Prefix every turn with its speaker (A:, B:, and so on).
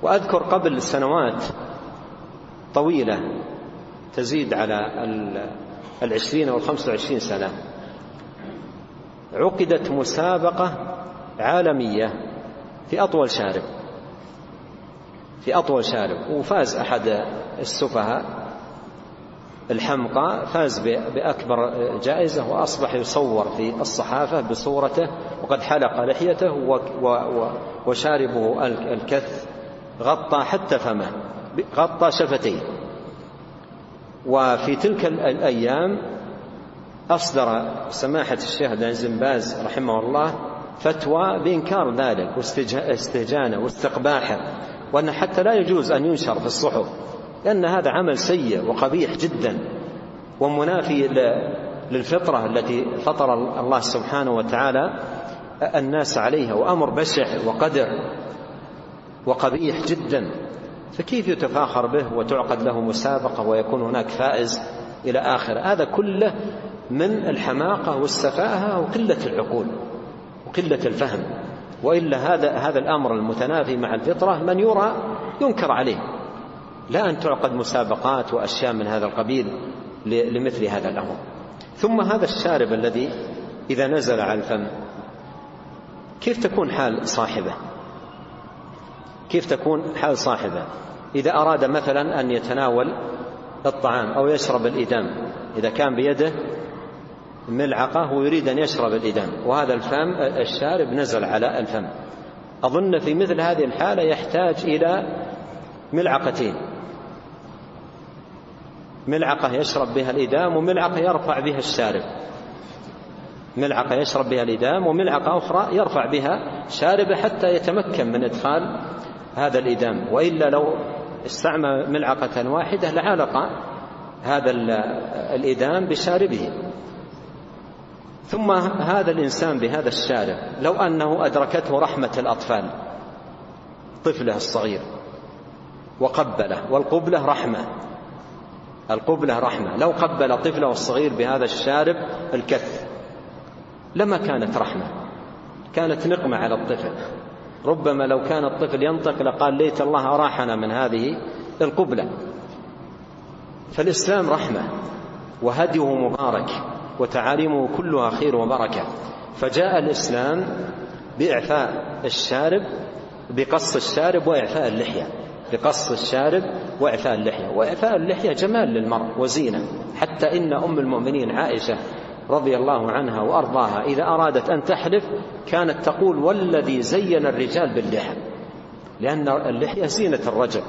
A: وأذكر قبل سنوات طويلة تزيد على 20 أو 25 سنة عقدت مسابقة عالمية في أطول شارب، وفاز أحد السفهاء الحمقى، فاز بأكبر جائزة، وأصبح يصور في الصحافة بصورته وقد حلق لحيته وشاربه الكث غطى حتى فمه، غطى شفتيه. وفي تلك الأيام أصدر سماحة الشيخ عبد العزيز بن باز رحمه الله فتوى بإنكار ذلك واستهجانه واستقباحه، وأن حتى لا يجوز أن ينشر في الصحف، لأن هذا عمل سيء وقبيح جدا ومنافي للفطرة التي فطر الله سبحانه وتعالى الناس عليها، وأمر بشع وقدر وقبيح جدا. فكيف يتفاخر به وتعقد له مسابقة ويكون هناك فائز إلى آخر؟ هذا كله من الحماقة والسفاهة وقلة العقول وقلة الفهم. وإلا هذا الأمر المتنافي مع الفطرة من يرى ينكر عليه، لا أن تعقد مسابقات وأشياء من هذا القبيل لمثل هذا الأمر. ثم هذا الشارب الذي إذا نزل على الفم كيف تكون حال صاحبه إذا أراد مثلا أن يتناول الطعام أو يشرب الإدام، إذا كان بيده ملعقة ويريد أن يشرب الإدام وهذا الشارب نزل على الفم، أظن في مثل هذه الحالة يحتاج إلى ملعقتين، ملعقة يشرب بها الإدام وملعقة يرفع بها الشارب، ملعقة يشرب بها الإدام وملعقة أخرى يرفع بها شاربه حتى يتمكن من إدخال هذا الإدام. وإلا لو استعمل ملعقة واحدة لعلق هذا الإدام بشاربه. ثم هذا الإنسان بهذا الشارب لو أنه أدركته رحمة الأطفال، طفله الصغير وقبله، والقبلة رحمة، لو قبل طفله الصغير بهذا الشارب الكث لما كانت رحمة، كانت نقمة على الطفل. ربما لو كان الطفل ينطق لقال ليت الله أراحنا من هذه القبلة. فالإسلام رحمة وهديه مبارك وتعاليمه كلها خير وبركة، فجاء الإسلام بإعفاء الشارب، بقص الشارب وإعفاء اللحية، وإعفاء اللحية جمال للمرء وزينة، حتى إن أم المؤمنين عائشة رضي الله عنها وأرضاها إذا أرادت أن تحلف كانت تقول والذي زين الرجال باللحى، لأن اللحية زينة الرجل.